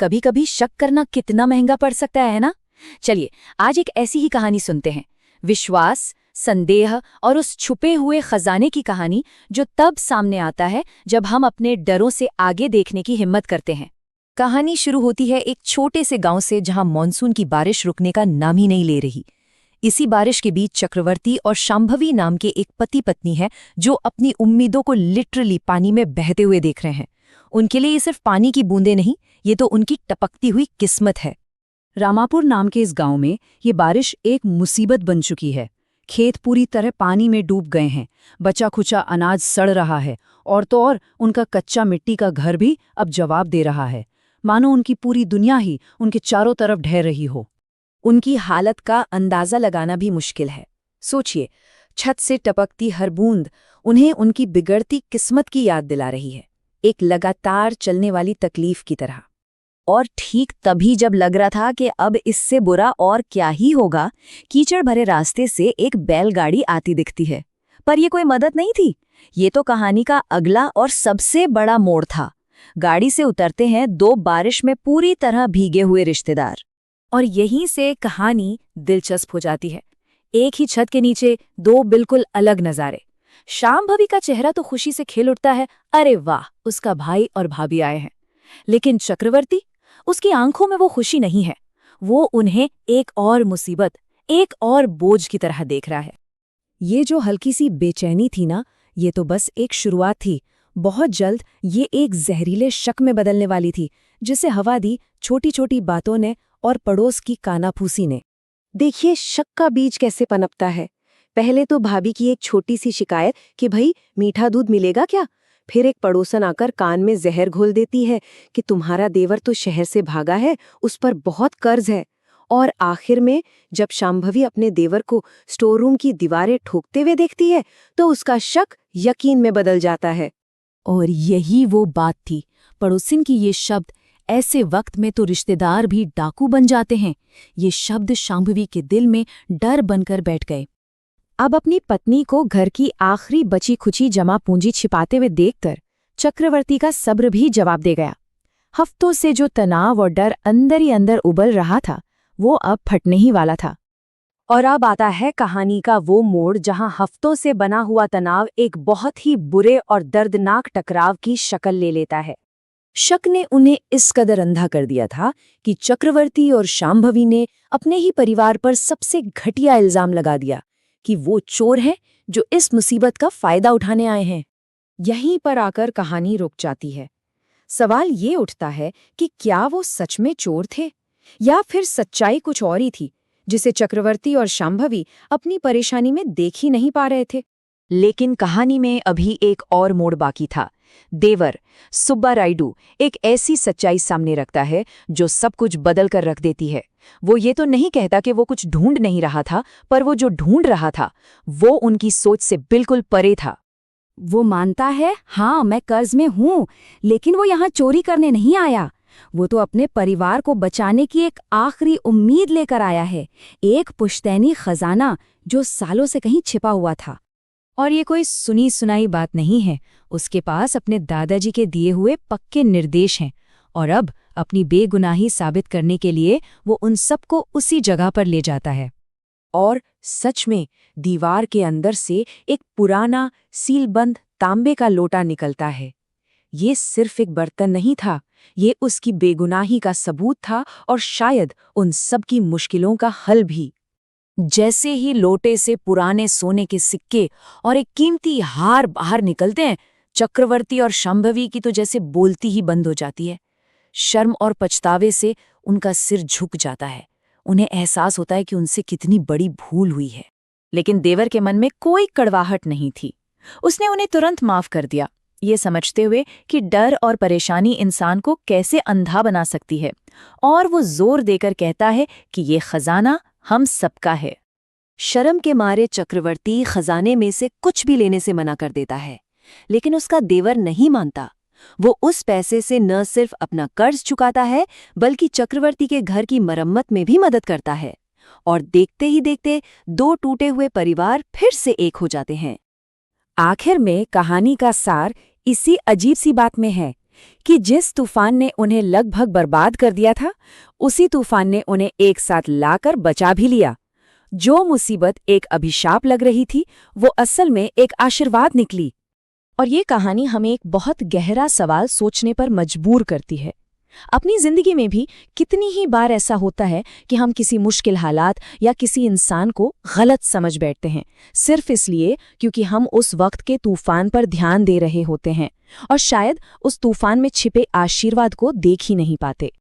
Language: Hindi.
कभी कभी शक करना कितना महंगा पड़ सकता है ना। चलिए आज एक ऐसी ही कहानी सुनते हैं, विश्वास, संदेह और उस छुपे हुए खजाने की कहानी जो तब सामने आता है जब हम अपने डरों से आगे देखने की हिम्मत करते हैं। कहानी शुरू होती है एक छोटे से गांव से जहां मॉनसून की बारिश रुकने का नाम ही नहीं ले रही। इसी बारिश के बीच चक्रवर्ती और शांभवी नाम के एक पति पत्नी है जो अपनी उम्मीदों को लिटरली पानी में बहते हुए देख रहे हैं। उनके लिए ये सिर्फ पानी की बूंदें नहीं, ये तो उनकी टपकती हुई किस्मत है। रामापुर नाम के इस गांव में ये बारिश एक मुसीबत बन चुकी है। खेत पूरी तरह पानी में डूब गए हैं, बचा खुचा अनाज सड़ रहा है और तो और उनका कच्चा मिट्टी का घर भी अब जवाब दे रहा है, मानो उनकी पूरी दुनिया ही उनके चारों तरफ ढह रही हो। उनकी हालत का अंदाजा लगाना भी मुश्किल है। सोचिए, छत से टपकती हर बूंद उन्हें उनकी बिगड़ती किस्मत की याद दिला रही है, एक लगातार चलने वाली तकलीफ की तरह। और ठीक तभी जब लग रहा था कि अब इससे बुरा और क्या ही होगा, कीचड़ भरे रास्ते से एक बैलगाड़ी आती दिखती है। पर यह कोई मदद नहीं थी, ये तो कहानी का अगला और सबसे बड़ा मोड़ था। गाड़ी से उतरते हैं दो बारिश में पूरी तरह भीगे हुए रिश्तेदार, और यहीं से कहानी दिलचस्प हो जाती है। एक ही छत के नीचे दो बिल्कुल अलग नज़ारे। शांभवी का चेहरा तो खुशी से खिल उठता है, अरे वाह, उसका भाई और भाभी आए हैं। लेकिन चक्रवर्ती, उसकी आंखों में वो खुशी नहीं है, वो उन्हें एक और मुसीबत, एक और बोझ की तरह देख रहा है। ये जो हल्की सी बेचैनी थी ना, ये तो बस एक शुरुआत थी। बहुत जल्द ये एक जहरीले शक में बदलने वाली थी, जिसे हवा दी छोटी छोटी बातों ने और पड़ोस की कानाफूसी ने। देखिए शक का बीज कैसे पनपता है। पहले तो भाभी की एक छोटी सी शिकायत कि भाई मीठा दूध मिलेगा क्या, फिर एक पड़ोसन आकर कान में जहर घोल देती है कि तुम्हारा देवर तो शहर से भागा है, उस पर बहुत कर्ज है। और आखिर में जब शांभवी अपने देवर को स्टोर रूम की दीवारें ठोकते हुए देखती है तो उसका शक यकीन में बदल जाता है। और यही वो बात थी, पड़ोसिन की ये शब्द। ऐसे वक्त में तो रिश्तेदार भी डाकू बन जाते हैं। ये शब्द शांभवी के दिल में डर बनकर बैठ गए। अब अपनी पत्नी को घर की आखिरी बची खुची जमा पूंजी छिपाते हुए देखकर चक्रवर्ती का सब्र भी जवाब दे गया। हफ्तों से जो तनाव और डर अंदर ही अंदर उबल रहा था, वो अब फटने ही वाला था। और अब आता है कहानी का वो मोड़ जहां हफ्तों से बना हुआ तनाव एक बहुत ही बुरे और दर्दनाक टकराव की शक्ल ले लेता है। शक ने उन्हें इस कदर अंधा कर दिया था कि चक्रवर्ती और शांभवी ने अपने ही परिवार पर सबसे घटिया इल्जाम लगा दिया कि वो चोर हैं जो इस मुसीबत का फायदा उठाने आए हैं। यहीं पर आकर कहानी रुक जाती है। सवाल ये उठता है कि क्या वो सच में चोर थे, या फिर सच्चाई कुछ और ही थी जिसे चक्रवर्ती और शांभवी अपनी परेशानी में देख ही नहीं पा रहे थे। लेकिन कहानी में अभी एक और मोड़ बाकी था। देवर सुब्बा रायडू एक ऐसी सच्चाई सामने रखता है जो सब कुछ बदल कर रख देती है। वो ये तो नहीं कहता कि वो कुछ ढूंढ नहीं रहा था, पर वो जो ढूंढ रहा था वो उनकी सोच से बिल्कुल परे था। वो मानता है, हाँ मैं कर्ज में हूं, लेकिन वो यहाँ चोरी करने नहीं आया। वो तो अपने परिवार को बचाने की एक आखिरी उम्मीद लेकर आया है, एक पुश्तैनी खजाना जो सालों से कहीं छिपा हुआ था। और ये कोई सुनी सुनाई बात नहीं है, उसके पास अपने दादाजी के दिए हुए पक्के निर्देश हैं, और अब अपनी बेगुनाही साबित करने के लिए वो उन सबको उसी जगह पर ले जाता है। और सच में दीवार के अंदर से एक पुराना सीलबंद तांबे का लोटा निकलता है। ये सिर्फ एक बर्तन नहीं था, ये उसकी बेगुनाही का सबूत था और शायद उन सब की मुश्किलों का हल भी। जैसे ही लोटे से पुराने सोने के सिक्के और एक कीमती हार बाहर निकलते हैं, चक्रवर्ती और शांभवी की तो जैसे बोलती ही बंद हो जाती है। शर्म और पछतावे से उनका सिर झुक जाता है। उन्हें एहसास होता है कि उनसे कितनी बड़ी भूल हुई है। लेकिन देवर के मन में कोई कड़वाहट नहीं थी। उसने उन्हें तुरंत माफ कर दिया, ये समझते हुए कि डर और परेशानी इंसान को कैसे अंधा बना सकती है। और वो जोर देकर कहता है कि ये खजाना हम सबका है। शर्म के मारे चक्रवर्ती खजाने में से कुछ भी लेने से मना कर देता है, लेकिन उसका देवर नहीं मानता। वो उस पैसे से न सिर्फ अपना कर्ज चुकाता है, बल्कि चक्रवर्ती के घर की मरम्मत में भी मदद करता है। और देखते ही देखते दो टूटे हुए परिवार फिर से एक हो जाते हैं। आखिर में कहानी का सार इसी अजीब सी बात में है कि जिस तूफान ने उन्हें लगभग बर्बाद कर दिया था, उसी तूफान ने उन्हें एक साथ लाकर बचा भी लिया। जो मुसीबत एक अभिशाप लग रही थी, वो असल में एक आशीर्वाद निकली। और ये कहानी हमें एक बहुत गहरा सवाल सोचने पर मजबूर करती है। अपनी जिंदगी में भी कितनी ही बार ऐसा होता है कि हम किसी मुश्किल हालात या किसी इंसान को गलत समझ बैठते हैं, सिर्फ इसलिए क्योंकि हम उस वक्त के तूफान पर ध्यान दे रहे होते हैं और शायद उस तूफान में छिपे आशीर्वाद को देख ही नहीं पाते।